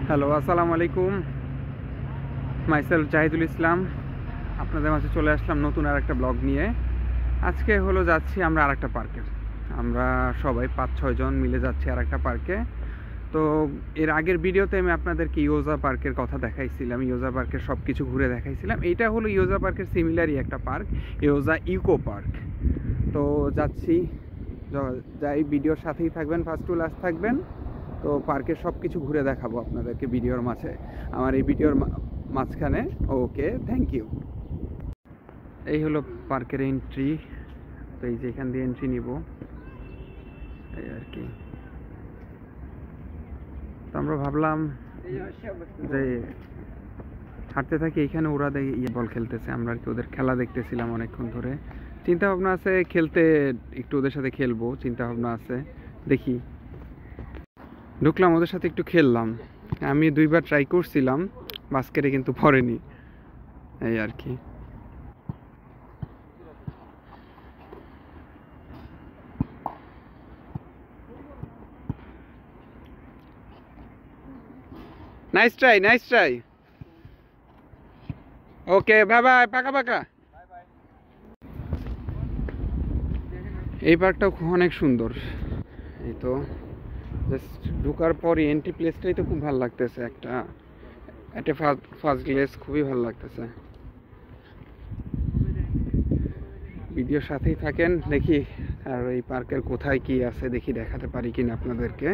Hello, আসসালামু আলাইকুম। Myself Zahidul ইসলাম আপনাদের মাঝে চলে আসলাম নতুন আর একটা ব্লগ নিয়ে। আজকে হলো যাচ্ছি আমরা আর একটা পার্কে। আমরা সবাই 5-6 জন মিলে যাচ্ছি আর একটা পার্কে। তো এর আগের ভিডিওতে আমি আপনাদেরকে ইয়োজা পার্কের কথা দেখাইছিলাম, ইয়োজা পার্কের সব কিছু ঘুরে দেখাইছিলাম। এইটা হলো ইয়োজা পার্কের সিমিলারই একটা পার্ক, ইয়োজা ইকো পার্ক। তো যাচ্ছি, যাই ভিডিওর সাথেই থাকবেন, ফার্স্ট টু লাস্ট থাকবেন। তো পার্কের সব কিছু ঘুরে দেখাবো আপনাদেরকে ভিডিওর মাঝে, আমার এই ভিডিওর মাঝখানে। ওকে, থ্যাংক ইউ। এই হলো পার্কের এন্ট্রি। তো এই যে এখান দিয়ে এন্ট্রি নিব, এই আর কি। তো আমরা ভাবলাম যে হাঁটতে থাকি, এইখানে ওরা বল খেলতেছে, আমরা আর কি ওদের খেলা দেখতেছিলাম অনেকক্ষণ ধরে। চিন্তা ভাবনা আছে খেলতে, একটু ওদের সাথে খেলবো চিন্তা ভাবনা আছে, দেখি। ঢুকলাম ওদের সাথে, একটু খেললাম। আমি 2বার ট্রাই করছিলাম, বাস্কেটে কিন্তু পড়েনি, এই আর কি। Nice try, nice try. Okay, bye bye, পাকা পাকা। এই পার্কটাও অনেক সুন্দর। এই তো জাস্ট ঢোকার পরই এন্ট্রি প্লেসটাই তো খুব ভালো লাগতেছে। একটা ফার্স্ট গ্লেস খুবই ভালো লাগতেছে। ভিডিওর সাথেই থাকেন, দেখি আর এই পার্কের কোথায় কি আছে দেখি, দেখাতে পারি কিনা আপনাদেরকে।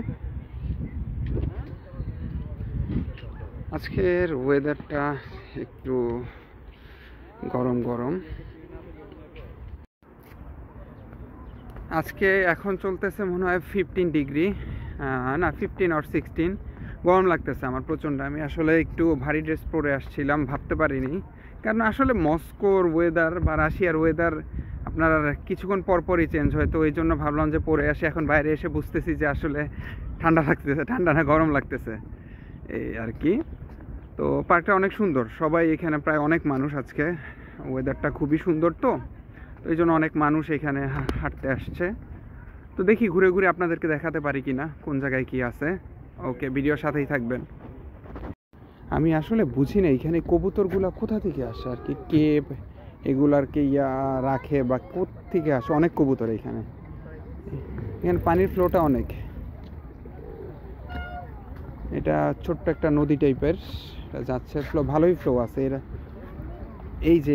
আজকের ওয়েদারটা একটু গরম গরম। আজকে এখন চলতেছে মনে হয় 15 ডিগ্রি, না 15 or 16। গরম লাগতেছে আমার প্রচণ্ড। আমি আসলে একটু ভারী ড্রেস পরে আসছিলাম, ভাবতে পারিনি, কারণ আসলে মস্কোর ওয়েদার বা রাশিয়ার ওয়েদার আপনার কিছুক্ষণ পরপরই চেঞ্জ হয়। তো এই জন্য ভাবলাম যে পরে আসি। এখন বাইরে এসে বুঝতেছি যে আসলে ঠান্ডা লাগতেছে, ঠান্ডা না গরম লাগতেছে, এই আর কি। তো পার্কটা অনেক সুন্দর, সবাই এখানে প্রায় অনেক মানুষ। আজকে ওয়েদারটা খুবই সুন্দর, তো এই জন্য অনেক মানুষ এখানে হাঁটতে আসছে। তো দেখি ঘুরে ঘুরে আপনাদেরকে দেখাতে পারি কিনা কোন জায়গায় কি আছে। ওকে, ভিডিওর সাথেই থাকবেন। আমি আসলে বুঝি না এখানে কবুতরগুলা কোথা থেকে আসে আর কি, কে এগুলারকে রাখে বা কোত্থেকে আসে। অনেক কবুতর এখানে, এখানে পানির ফ্লোটা অনেক। এটা ছোট্ট একটা নদী টাইপের যাচ্ছে, ফ্লো ভালোই ফ্লো আছে। এরা এই যে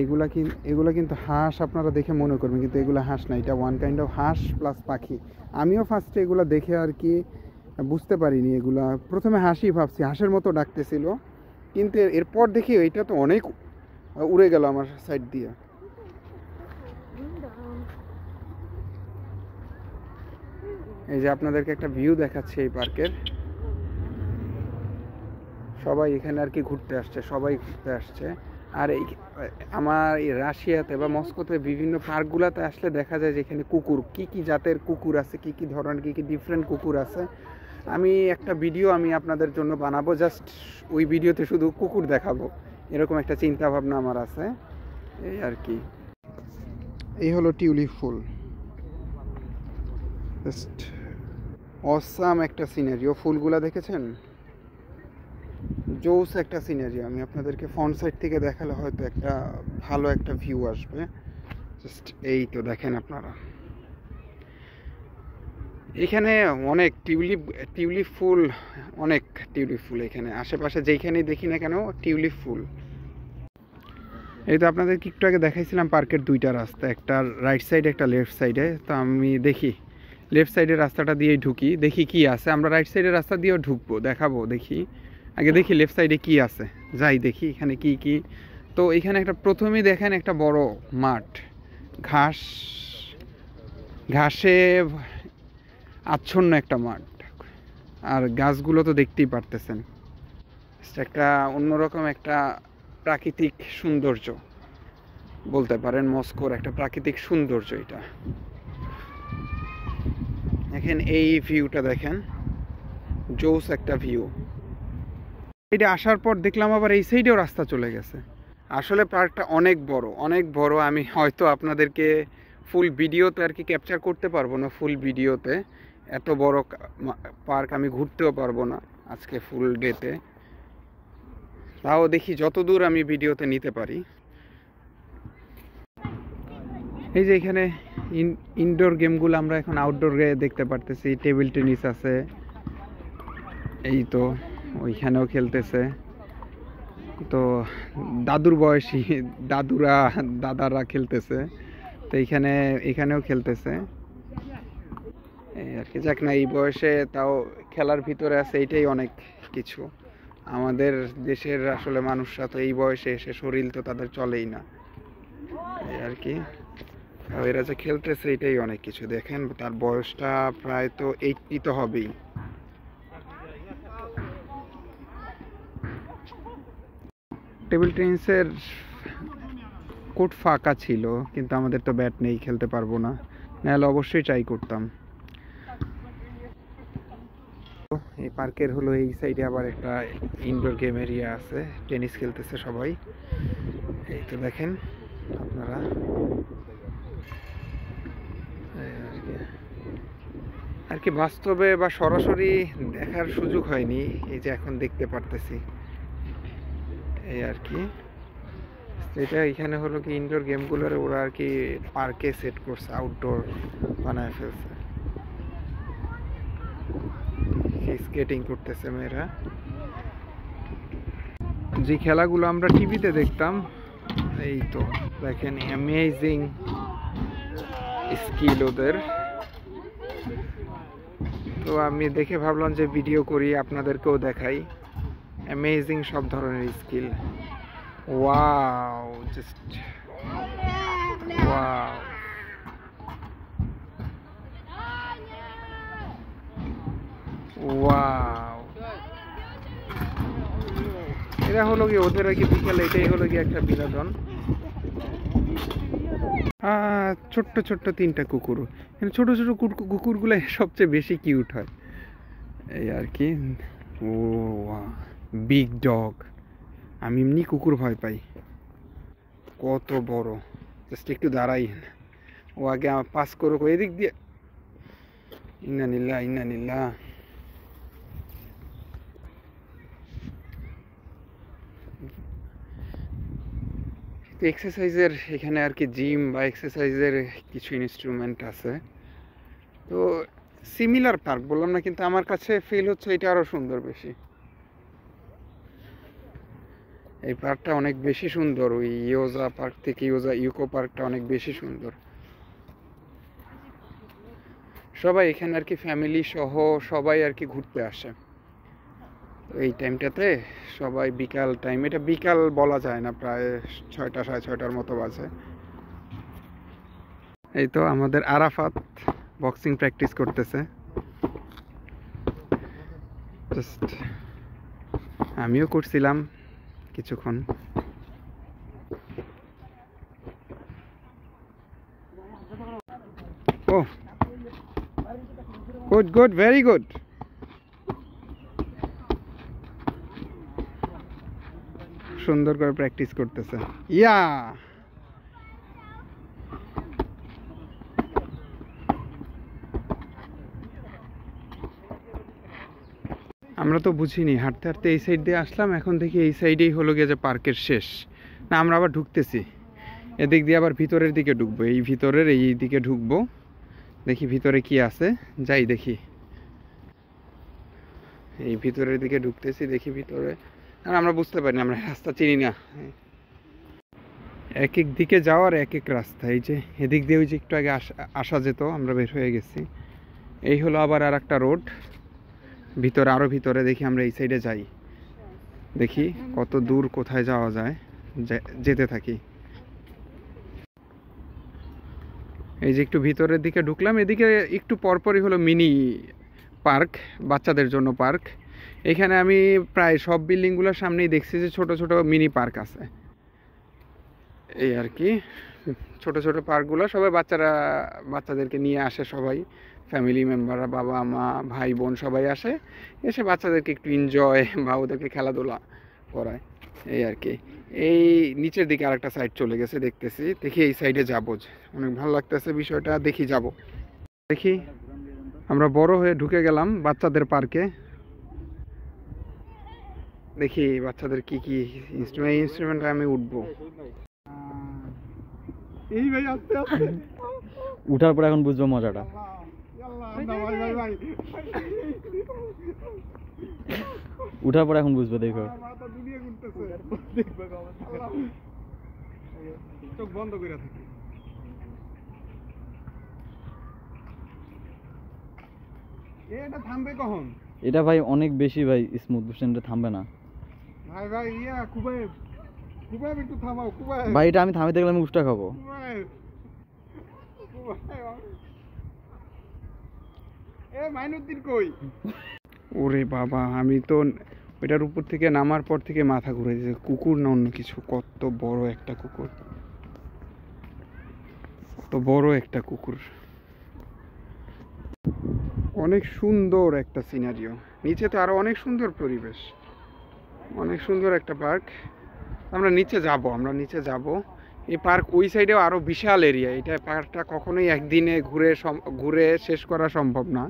এগুলা কিন্তু হাঁস, আপনারা দেখে মনে করবেন, কিন্তু এগুলো হাঁস না, এটা ওয়ান কাইন্ড অফ হাঁস প্লাস পাখি। আমিও ফার্স্টে এগুলো দেখে আর কি বুঝতে পারিনি, এগুলা প্রথমে হাঁসই ভাবছি, হাঁসের মতো ডাকতেছিল, কিন্তু এরপর দেখি এটা তো অনেক উড়ে গেল আমার সাইড দিয়ে। এই যে আপনাদেরকে একটা ভিউ দেখাচ্ছে এই পার্কের। সবাই এখানে আর কি ঘুরতে আসছে, সবাই ঘুরতে আসছে। আর আমার এই রাশিয়াতে বা মস্কোতে বিভিন্ন পার্কগুলোতে আসলে দেখা যায় যে এখানে কুকুর, কি কি জাতের কুকুর আছে, কি কি ধরনের, কি কি ডিফারেন্ট কুকুর আছে। আমি একটা ভিডিও আপনাদের জন্য বানাবো, জাস্ট ওই ভিডিওতে শুধু কুকুর দেখাবো, এরকম একটা চিন্তা ভাবনা আমার আছে, এই আর কি। এই হলো টিউলিপ ফুল, জাস্ট অসাম একটা সিনারিও। ফুলগুলা দেখেছেন, জোস একটা সিনারি। আমি আপনাদেরকে ফ্রন্ট সাইড থেকে দেখালে হয়তো একটা ভালো একটা ভিউ আসবে। জাস্ট এই তো দেখেন আপনারা, এখানে অনেক টিউলিপ ফুল, অনেক টিউলিপ ফুল এখানে আশেপাশে যেখানেই দেখি না কেন টিউলিপ ফুল। এই তো আপনাদেরকে একটু আগে দেখাইছিলাম পার্কের 2টা রাস্তা, একটা রাইট সাইডে একটা লেফট সাইডে। তো আমি দেখি লেফট সাইডের রাস্তাটা দিয়েই ঢুকি, দেখি কি আছে। আমরা রাইট সাইডের রাস্তা দিয়েও ঢুকবো, দেখাবো, দেখি আগে দেখি লেফট সাইডে কি আছে, যাই দেখি এখানে কি কি। তো এখানে একটা প্রথমেই দেখেন একটা বড় মাঠ, ঘাসে আচ্ছন্ন একটা মাঠ, আর গাছগুলো তো দেখতেই পারতেছেন। একটা অন্যরকম একটা প্রাকৃতিক সৌন্দর্য বলতে পারেন, মস্কোর একটা প্রাকৃতিক সৌন্দর্য এটা। দেখেন এই ভিউটা, দেখেন জোস একটা ভিউ। এটা আসার পর দেখলাম আবার এই সাইডেও রাস্তা চলে গেছে। আসলে পার্কটা অনেক বড়, অনেক বড়। আমি হয়তো আপনাদেরকে ফুল ভিডিওতে আর কি ক্যাপচার করতে পারবো না, ফুল ভিডিওতে। এত বড় পার্ক আমি ঘুরতেও পারবো না আজকে ফুল ডেতে। তাও দেখি যতদূর আমি ভিডিওতে নিতে পারি। এই যে এখানে ইনডোর গেমগুলো আমরা এখন আউটডোর দেখতে পারতেছি। টেবিল টেনিস আছে, এই তো ওইখানেও খেলতেছে। তো দাদুর বয়সী দাদারা খেলতেছে, তো এখানেও খেলতেছে এই আর কি। যাক না, এই বয়সে তাও খেলার ভিতরে আছে, এইটাই অনেক কিছু। আমাদের দেশের আসলে মানুষরা তো এই বয়সে এসে শরীর তো তাদের চলেই না এই আর কি। এরা যে খেলতেছে এটাই অনেক কিছু। দেখেন তার বয়সটা প্রায় তো 80 তো হবেই। টেবিল টেনিসের কোর্ট ফাঁকা ছিল, কিন্তু আমাদের তো ব্যাট নেই, খেলতে পারবো না, নাহলে অবশ্যই ট্রাই করতাম। এই পার্কের হলো এই সাইডে আবার একটা ইনডোর গেম এরিয়া আছে, টেনিস খেলতেছে সবাই। এই তো দেখেন আপনারা, আর কি বাস্তবে বা সরাসরি দেখার সুযোগ হয়নি, এই যে এখন দেখতে পারতেছি এই আর কি। এটা এখানে হলো কি ইনডোর গেমগুলোর ওরা আর কি পার্কে সেট করছে, আউটডোর বানায় ফেলছে। স্কেটিং করতেছে মেয়েরা। যে খেলাগুলো আমরা টিভিতে দেখতাম, এই তো দেখেন অ্যামেজিং স্কিল ওদের। তো আমি দেখে ভাবলাম যে ভিডিও করি, আপনাদেরকেও দেখাই। অ্যামেজিং সব ধরনের skill. Wow, just wow. Wow, এরা হলো কি ওদের আর কি বিকেলে এটাই হলো কি একটা বিনোদন। ছোট্ট ছোট্ট 3টা কুকুর, ছোট ছোট কুকুরগুলো সবচেয়ে বেশি কিউট হয় এই আর কি। ও বিগ ডগ, আমি এমনি কুকুর ভয় পাই। কত বড়, জাস্ট একটু দাঁড়াই, ও আগে আমার পাস করুক এদিক দিয়ে। ইন্না নিল্লাহ ইন্না নিল্লাহ। এক্সারসাইজের এখানে আর কি জিম বা এক্সারসাইজের কিছু ইনস্ট্রুমেন্ট আছে। তো সিমিলার পার্ক বললাম না, কিন্তু আমার কাছে ফিল হচ্ছে এটা আরো সুন্দর বেশি। এই পার্কটা অনেক বেশি সুন্দর, ওই ইয়োজা পার্ক থেকে ইউকো পার্কটা অনেক বেশি সুন্দর। সবাই এখানে আর কি ফ্যামিলি সহ সবাই আর কি ঘুরতে আসে এই টাইমটাতে। সবাই বিকাল টাইম, এটা বিকাল বলা যায় না, প্রায় 6টা 6:30টার মতো বাজে। এই তো আমাদের আরাফাত বক্সিং প্র্যাকটিস করতেছে। জাস্ট আমিও করছিলাম কিছুক্ষণ। ও গুড গুড, ভেরি গুড। সুন্দর করে প্র্যাকটিস করতেছে। ইয়া, আমরা তো বুঝিনি, হাঁটতে হাঁটতে এই সাইড দিয়ে আসলাম, এখন দেখি এই সাইডেই হলো গিয়ে যে পার্কের শেষ। না, আমরা আবার ঢুকতেছি এদিক দিয়ে, আবার ভিতরের দিকে ঢুকবো, এই ভিতরের এই দিকে ঢুকবো। দেখি ভিতরে কি আছে, যাই দেখি। এই ভিতরের দিকে ঢুকতেছি, দেখি ভিতরে। আর আমরা বুঝতে পারি না, আমরা রাস্তা চিনি না। এক এক দিকে যাওয়ার এক এক রাস্তা। এই যে এদিক দিয়ে ওই যে একটু আগে আসা যেত, আমরা বের হয়ে গেছি। এই হলো আবার আর একটা রোড ভিতরে, আরো ভিতরে। দেখি আমরা এই সাইডে যাই, দেখি কত দূর কোথায় যাওয়া যায়, যেতে থাকি। এই যে একটু ভিতরের দিকে ঢুকলাম, এদিকে একটু পরপরই হলো মিনি পার্ক, বাচ্চাদের জন্য পার্ক। এখানে আমি প্রায় সব বিল্ডিংগুলোর সামনেই দেখছি যে ছোট ছোট মিনি পার্ক আছে এই আর কি। ছোট ছোট পার্কগুলো সবাই বাচ্চাদেরকে নিয়ে আসে, সবাই ফ্যামিলি মেম্বাররা, বাবা মা ভাই বোন সবাই আসে, এসে বাচ্চাদেরকে একটু এনজয় বা ওদেরকে খেলাধুলা করায় এই আর কি। এই নিচের দিকে আরেকটা সাইড চলে গেছে দেখতেছি, দেখি এই সাইডে যাবো, অনেক ভালো লাগতেছে বিষয়টা, দেখি যাব। দেখি আমরা বড় হয়ে ঢুকে গেলাম বাচ্চাদের পার্কে। দেখি বাচ্চাদের কি কি ইনস্ট্রুমেন্টে আমি উঠবো। এই ভাই আস্তে আস্তে উঠার পর এখন বুঝবো মজাটা। উঠার পর এখন বুঝবো, দেখো চোখ বন্ধ করে থাকি। এটা থামবে কখন? এটা ভাই অনেক বেশি ভাই স্মুথ, বুঝছেন? এটা থামবে না ভাই ভাই ইয়া কুবাইব কুবাইব একটু থামাও কুবাইব ভাই। এটা আমি থামে দেখলে আমি উষ্টা খাবো। কুবাইব কুবাইব এ মাইনুদ্দিন কই? ওরে বাবা, আমি তো ওইটার উপর থেকে নামার পর থেকে মাথা ঘুরে যাচ্ছে। কুকুর না অন্য কিছু? কত বড় একটা কুকুর, কত বড় একটা কুকুর। অনেক সুন্দর একটা সিনারিও। নিচে তো আরো অনেক সুন্দর পরিবেশ, অনেক সুন্দর একটা পার্ক। আমরা নিচে যাব। এই পার্ক ওই সাইডেও আরো বিশাল এরিয়া। এটা পার্কটা কখনোই একদিনে ঘুরে শেষ করা সম্ভব না।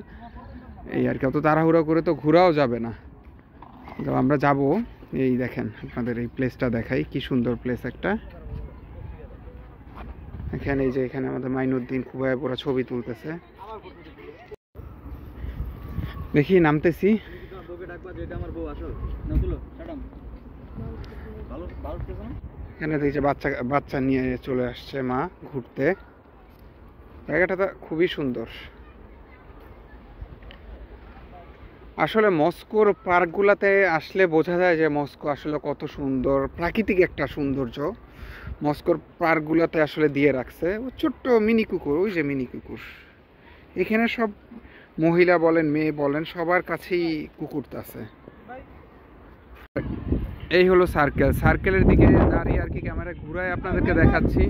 এই আর কি, অত তাড়াহুড়ো করে তো ঘোরাও যাবে না। তো আমরা যাব। এই দেখেন, আপনাদের এই প্লেসটা দেখাই, কি সুন্দর প্লেস একটা। এখানে এই যে এখানে আমাদের মাইনুদ্দিন খুবাইব ওরা ছবি তুলতেছে। দেখি নামতেছি। এখানে দেখছি বাচ্চা নিয়ে চলে আসছে মা ঘুরতে। জায়গাটা খুবই সুন্দর। আসলে মস্কোর পার্কগুলোতে আসলে বোঝা যায় যে মস্কো আসলে কত সুন্দর, প্রাকৃতিক একটা সৌন্দর্য মস্কোর পার্কগুলোতে আসলে দিয়ে রাখছে। ছোট্ট মিনি কুকুর, ওই যে মিনি কুকুর। এখানে সব মহিলা বলেন মেয়ে বলেন সবার কাছেই কুকুর আছে। এই হলো সার্কেলের দিকে দাঁড়িয়ে আর কি ক্যামেরা ঘুরায় আপনাদেরকে দেখাচ্ছি।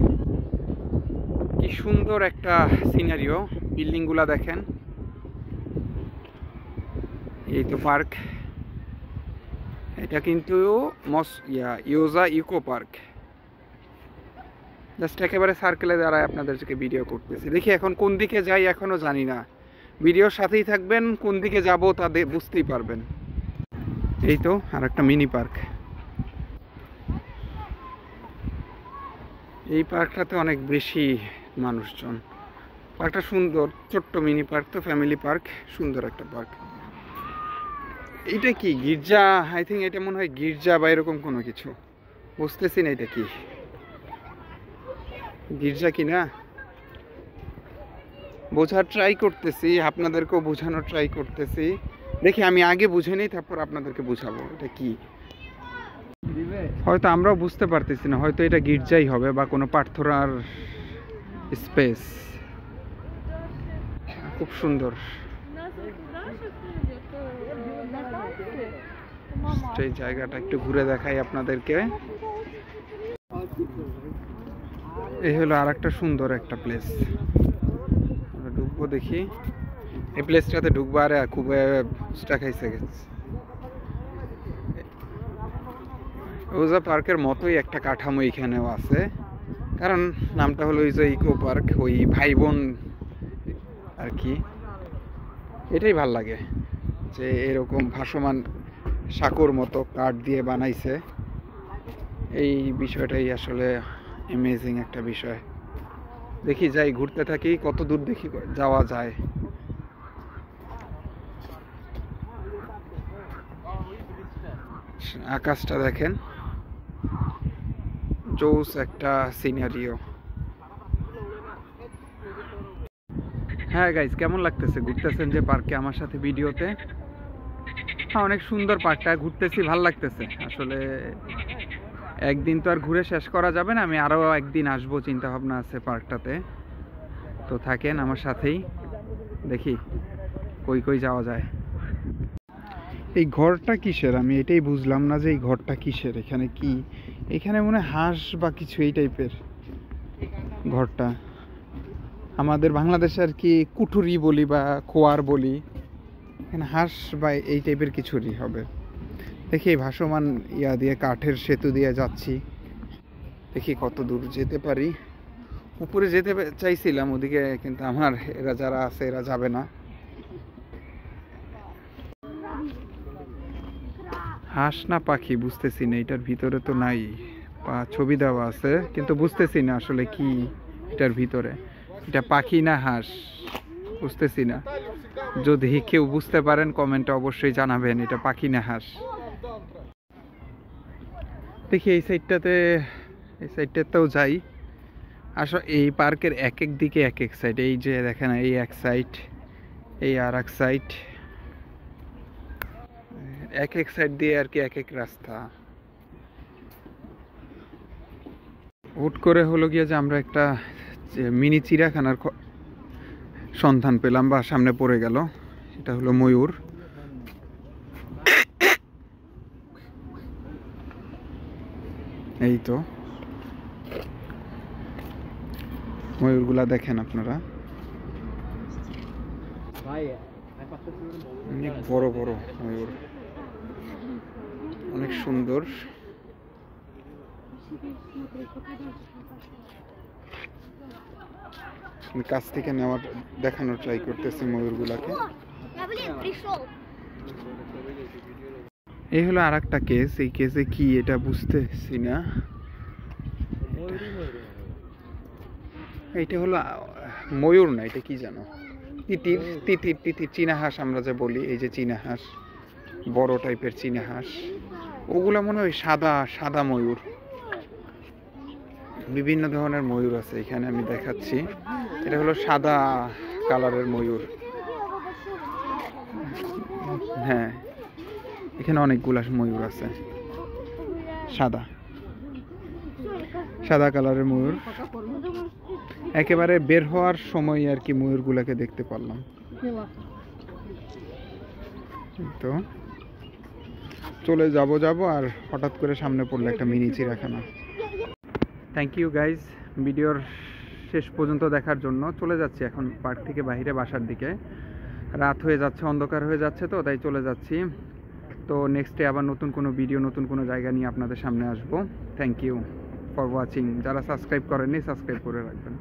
কি সুন্দর একটা সিনারিও, বিল্ডিংগুলা দেখেন। এই তো পার্ক, এটা কিন্তু ইয়োজা ইকো পার্ক। জাস্ট একেবারে সার্কেলে দাঁড়ায় আপনাদেরকে ভিডিও করতেছি। দেখি এখন কোন দিকে যাই এখনো জানি না। ভিডিওর সাথেই থাকবেন, কোন দিকে যাব তা বুঝতেই পারবেন। এই তো আর একটা মিনি পার্ক। এই পার্কটাতে অনেক বেশি মানুষজন। পার্কটা সুন্দর, ছোট্ট মিনি পার্ক, তো ফ্যামিলি পার্ক, সুন্দর একটা পার্ক। এইটা কি গির্জা? আই থিঙ্ক এটা মনে হয় গির্জা বা এরকম কোনো কিছু, বুঝতেছি না এটা কি গির্জা কি না। বোঝার ট্রাই করতেছি, আপনাদেরকেও বোঝানোর ট্রাই করতেছি। দেখি আমি আগে বুঝে নিই, তারপর আপনাদেরকে বুঝাবো এটা কি। হয়তো আমরাও বুঝতে পারতেছি না, হয়তো এটা গির্জাই হবে বা কোনো প্রার্থনার স্পেস। খুব সুন্দর এই জায়গাটা, একটু ঘুরে দেখাই আপনাদেরকে। এই হলো আর একটা সুন্দর একটা প্লেস। আমরা ঢুকবো, দেখি এই প্লেসটাতে ঢুকবো। আর খুব খাইছে গেছে। ওজা পার্কের মতোই একটা কাঠামো এখানেও আছে, কারণ নামটা হলো ওই যে ইকো পার্ক, ওই ভাই বোন আর কি। এটাই ভাল লাগে যে এরকম ভাসমান সাঁকোর মতো কাঠ দিয়ে বানাইছে। এই বিষয়টাই আসলে অ্যামেজিং একটা বিষয়। দেখি যাই, ঘুরতে থাকি, কত দূর দেখি যাওয়া যায়। আকাশটা দেখেন, জোস একটা সিনারিও। হ্যাঁ গাইজ, কেমন লাগতেছে? ঘুরতেছেন যে পার্কে আমার সাথে ভিডিওতে? হ্যাঁ, অনেক সুন্দর পার্কটা, ঘুরতেছি, ভাল লাগতেছে আসলে। একদিন তো আর ঘুরে শেষ করা যাবে না, আমি আরও একদিন আসবো চিন্তা ভাবনা আছে পার্কটাতে। তো থাকেন আমার সাথেই, দেখি কই কই যাওয়া যায়। এই ঘরটা কিসের আমি এটাই বুঝলাম না, যে এই ঘরটা কিসের। এখানে কি, এখানে মনে হয় হাঁস বা কিছু এই টাইপের ঘরটা। আমাদের বাংলাদেশে আর কি কুঠুরি বলি বা খোয়ার বলি, এখানে হাঁস বা এই টাইপের কিছুরই হবে। দেখি ভাসমান ইয়া দিয়ে, কাঠের সেতু দিয়ে যাচ্ছি, দেখি কত দূর যেতে পারি। উপরে যেতে চাইছিলাম ওদিকে, কিন্তু আমার এরা যারা আছে এরা যাবে না। হাঁস না পাখি বুঝতেছি না, এটার ভিতরে তো নাই, ছবি দেওয়া আছে কিন্তু বুঝতেছি না আসলে কি এটার ভিতরে, এটা পাখি না হাঁস বুঝতেছি না। যদি কেউ বুঝতে পারেন কমেন্টে অবশ্যই জানাবেন এটা পাখি না হাঁস। দেখি এই সাইডটাতেও যাই। আসলে এই পার্কের এক এক দিকে এক এক সাইড, এই যে দেখেন এই এক সাইড, এই আর এক সাইড, এক এক সাইড দিয়ে আর কি এক এক রাস্তা। হুট করে হলো গিয়ে যে আমরা একটা মিনি চিড়িয়াখানার সন্ধান পেলাম বা সামনে পড়ে গেল। এটা হলো ময়ূর। এই তো ময়ূরগুলা দেখেন আপনারা, অনেক বড় বড় ময়ূর, অনেক সুন্দর। আমি কাছ থেকে দেখানোর ট্রাই করতেছি ময়ূরগুলাকে। এই হলো আর একটা কেস, এই কেসে কি এটা বুঝতেছি না। এটা হলো ময়ূর না, এটা কি জানো, তিতির তিতির তিতির চীনা হাঁস আমরা যে বলি, এই যে চীনা হাঁস, বড় টাইপের চীনা হাঁস, ওগুলা মনে হয় সাদা সাদা ময়ূর। বিভিন্ন ধরনের ময়ূর আছে এখানে, আমি দেখাচ্ছি। এটা হলো সাদা কালারের ময়ূর। হ্যাঁ, এখানে অনেকগুলা ময়ূর আছে, সাদা সাদা কালারের ময়ূর। একেবারে বের হওয়ার সময় আর কি ময়ূরগুলাকে দেখতে পারলাম। তো চলে যাব আর হঠাৎ করে সামনে পড়লো একটা মিনি চিড়িয়াখানা। থ্যাংক ইউ গাইজ ভিডিওর শেষ পর্যন্ত দেখার জন্য। চলে যাচ্ছি এখন পার্ক থেকে বাইরে বাসার দিকে, রাত হয়ে যাচ্ছে, অন্ধকার হয়ে যাচ্ছে, তো তাই চলে যাচ্ছি। তো নেক্সটে আবার নতুন কোনো ভিডিও, নতুন কোনো জায়গা নিয়ে আপনাদের সামনে আসবো। Thank you for watching. যারা সাবস্ক্রাইব করেননি সাবস্ক্রাইব করে রাখবেন।